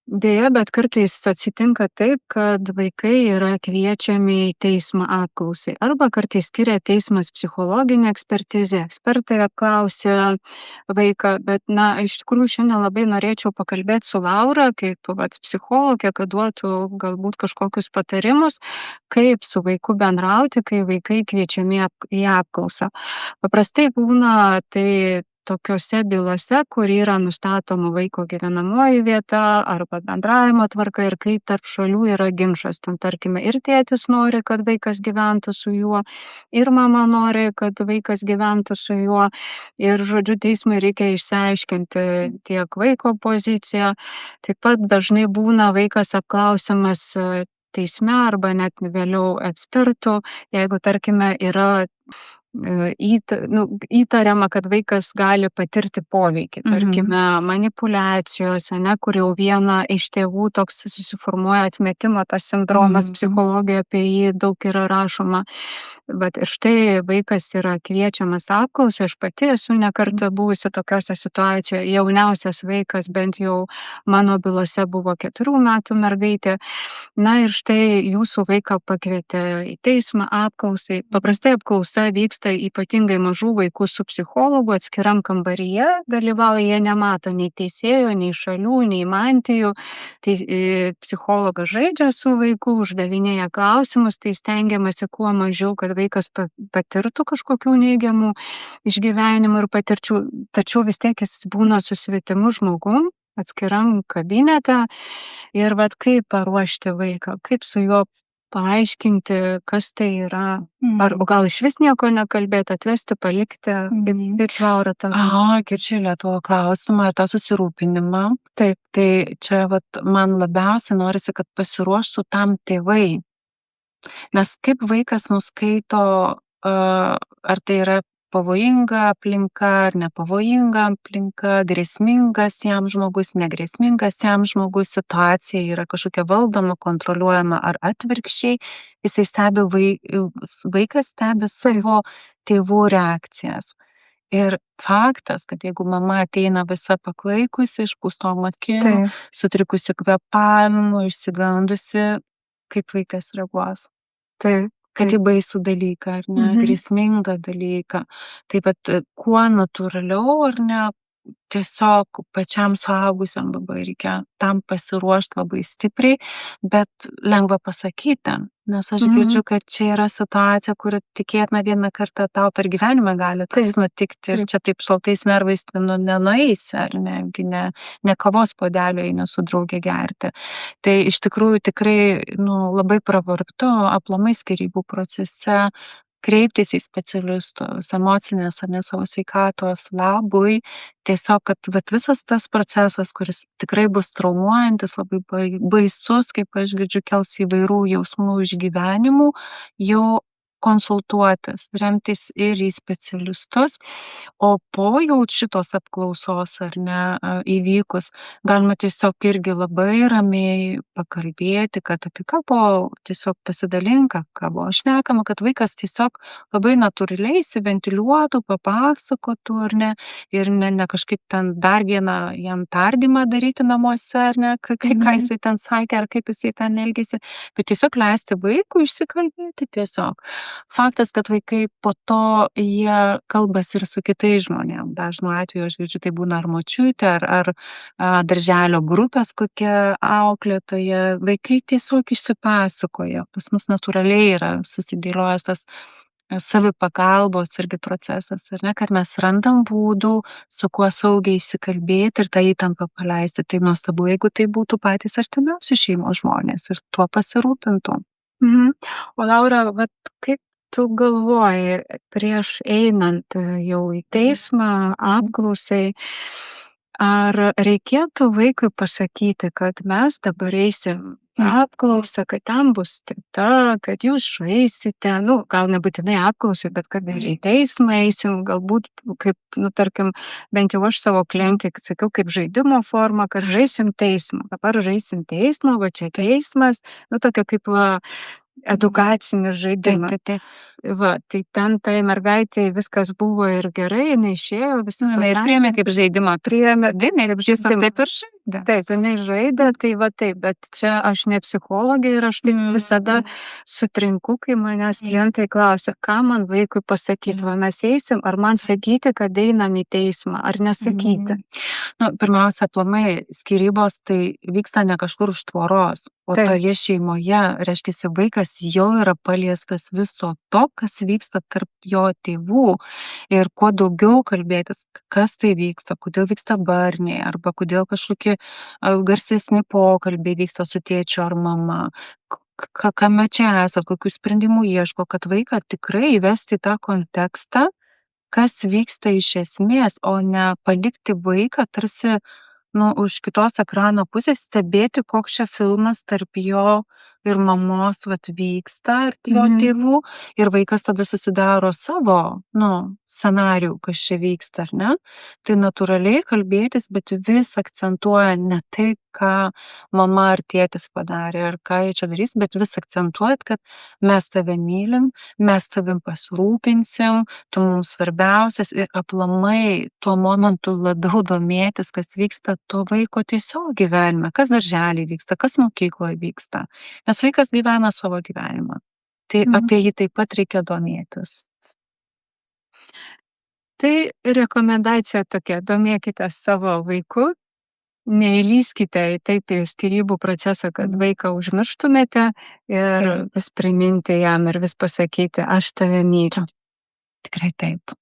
Deja, bet kartais atsitinka taip, kad vaikai yra kviečiami į teismą apklausai arba kartais skiria teismas psichologinę ekspertizę, ekspertai apklausia vaiką, bet, iš tikrųjų šiandien labai norėčiau pakalbėti su Laura, kaip vat, psichologė, kad duotų galbūt kažkokius patarimus, kaip su vaiku bendrauti, kai vaikai kviečiami į apklausą. Paprastai būna tai tokiose bylose, kur yra nustatoma vaiko gyvenamoji vieta arba bendravimo tvarka ir kai tarp šalių yra ginčas. Ten, tarkime, ir tėtis nori, kad vaikas gyventų su juo, ir mama nori, kad vaikas gyventų su juo. Ir, žodžiu, teismui reikia išsiaiškinti tiek vaiko poziciją. Taip pat dažnai būna vaikas apklausiamas teisme arba net vėliau ekspertų, jeigu, tarkime, yra įtariama, kad vaikas gali patirti poveikį, tarkime, manipuliacijos, kur jau viena iš tėvų toks susiformuoja atmetimo tas sindromas, psichologijoje apie jį daug yra rašoma. Bet ir štai vaikas yra kviečiamas apklausai, aš pati esu ne kartą buvusi tokiose situacijoje, jauniausias vaikas bent jau mano bylose buvo 4 metų mergaitė. Ir štai jūsų vaiką pakvietė į teismą apklausai. Paprastai apklausa vyksta ypatingai mažų vaikų su psichologu atskiram kambaryje, dalyvauja, jie nemato nei teisėjo, nei šalių, nei mantijų. Tai psichologas žaidžia su vaiku, uždavinėja klausimus, tai stengiamasi kuo mažiau, kad vaikas patirtų kažkokių neigiamų išgyvenimų ir patirčių, tačiau vis tiek jis būna su svetimu žmogum atskiram kabinete. Ir vat kaip paruošti vaiką, kaip su juo paaiškinti, kas tai yra. Ar gal iš vis nieko nekalbėti, atvesti, palikti, kaip Laura tavo. Girdžiu tavo klausimą ir tą susirūpinimą. Taip. Tai čia man labiausiai norisi, kad pasiruoštų tam tėvai. Nes kaip vaikas nuskaito, ar tai yra pavojinga aplinka ar nepavojinga aplinka, grėsmingas jam žmogus, negrėsmingas jam žmogus, situacija yra kažkokia valdoma, kontroliuojama ar atvirkščiai, jisai vaikas stebi savo tėvų reakcijas. Ir faktas, kad jeigu mama ateina visa paklaikusi, išpūstom akim, sutrikusi kvėpavimu, išsigandusi, kaip vaikas reaguos. Kad į baisų dalyką, ar ne, grėsmingą dalyką. Taip pat kuo natūraliau, ar ne, tiesiog pačiam suaugusiam labai reikia tam pasiruošti labai stipriai, bet lengva pasakyti. Nes aš girdžiu, kad čia yra situacija, kuri tikėtina vieną kartą tau per gyvenimą gali tas nutikti. Ir čia taip šaltais nervais nenueisi, ar ne kavos puodelio eini su draugė gerti. Tai iš tikrųjų tikrai labai pravartu aplamai skyrybų procese kreiptis į specialistus, emocinės ar ne savo sveikatos labui, tiesiog, kad visas tas procesas, kuris tikrai bus traumuojantis, labai baisus, kaip aš girdžiu, kels įvairių jausmų išgyvenimų, jau konsultuotis, remtis ir į specialistus, o po jau šitos apklausos ar ne įvykus, galima tiesiog irgi labai ramiai pakalbėti, kad apie ką buvo tiesiog pasidalinka, ką buvo šnekama, kad vaikas tiesiog labai natūraliai įsiventiliuotų, papasakotų, ar ne, ir ne kažkaip ten dar vieną jam tardymą daryti namuose, ar ne, ką jisai ten sakė, ar kaip jisai ten elgėsi, bet tiesiog leisti vaikui išsikalbėti tiesiog. Faktas, kad vaikai po to jie kalbasi ir su kitais žmonėm. Dažnu atveju aš girdžiu, tai būna ar močiutė, ar darželio grupės kokia auklėtoja. Vaikai tiesiog išsipasakoja. Pas mus natūraliai yra susidėliojęs tas savipagalbos irgi procesas, ar ne, kad mes randam būdų, su kuo saugiai įsikalbėti ir tą įtampą paleisti. Tai nuostabu, jeigu tai būtų patys artimiausi šeimos žmonės ir tuo pasirūpintų. O Laura, kaip tu galvoji, prieš einant jau į teismą, apklausai, ar reikėtų vaikui pasakyti, kad mes dabar eisim apklausą, kad ten bus teta, kad jūs žaisite, gal nebūtinai apklausai, bet kad ir į teismą eisim, galbūt kaip, tarkim, bent jau aš savo klientai sakiau, kaip žaidimo formą, kad žaisim teismą. Dabar žaisim teismą, va čia teismas, tokia kaip edukacinis žaidimas. va, tai ten tai mergaitei viskas buvo ir gerai, jinai išėjo, visi Nu, jinai ir patenkinti. priėmė kaip žaidimą. Priėmė Jinai kaip tiesiog žaidimą. taip ir žaidė. Taip, jinai žaidė, tai va taip, bet čia aš ne psichologė ir aš taip visada sutrinku, kai manęs klientai klausia, ką man vaikui pasakyti, va mes eisim, ar man sakyti, kad einam į teismą, ar nesakyti. Nu, pirmiausia, aplamai skyrybos tai vyksta ne kažkur už tvoros, o Taip. toje šeimoje, reiškia, vaikas jau yra paliestas viso to, kas vyksta tarp jo tėvų. Ir kuo daugiau kalbėtis, kas tai vyksta, kodėl vyksta barniai, arba kodėl kažkokie garsesni pokalbiai vyksta su tėčiu ar mama, kame čia esat, kokių sprendimų ieško, kad vaiką tikrai įvesti į tą kontekstą, kas vyksta iš esmės, o ne palikti vaiką tarsi, už kitos ekrano pusės stebėti, koks čia filmas tarp jo ir mamos vyksta, ar jo tėvų, ir vaikas tada susidaro savo, scenarijų, kas čia vyksta, ar ne? Tai natūraliai kalbėtis, bet vis akcentuoja ne tai, ką mama ar tėtis padarė, ar ką jie čia darys, bet vis akcentuojat, kad mes tave mylim, mes tavim pasirūpinsim, tu mums svarbiausias ir aplamai tuo momentu labiau domėtis, kas vyksta to vaiko tiesiog gyvenime, kas daržely vyksta, kas mokykloje vyksta. Nes vaikas gyvena savo gyvenimą. Tai apie jį taip pat reikia domėtis. Tai rekomendacija tokia, domėkite savo vaiku, neįlyskite taip į skyrybų procesą, kad vaiką užmirštumėte ir vis priminti jam ir vis pasakyti, aš tave myliu. Tikrai taip.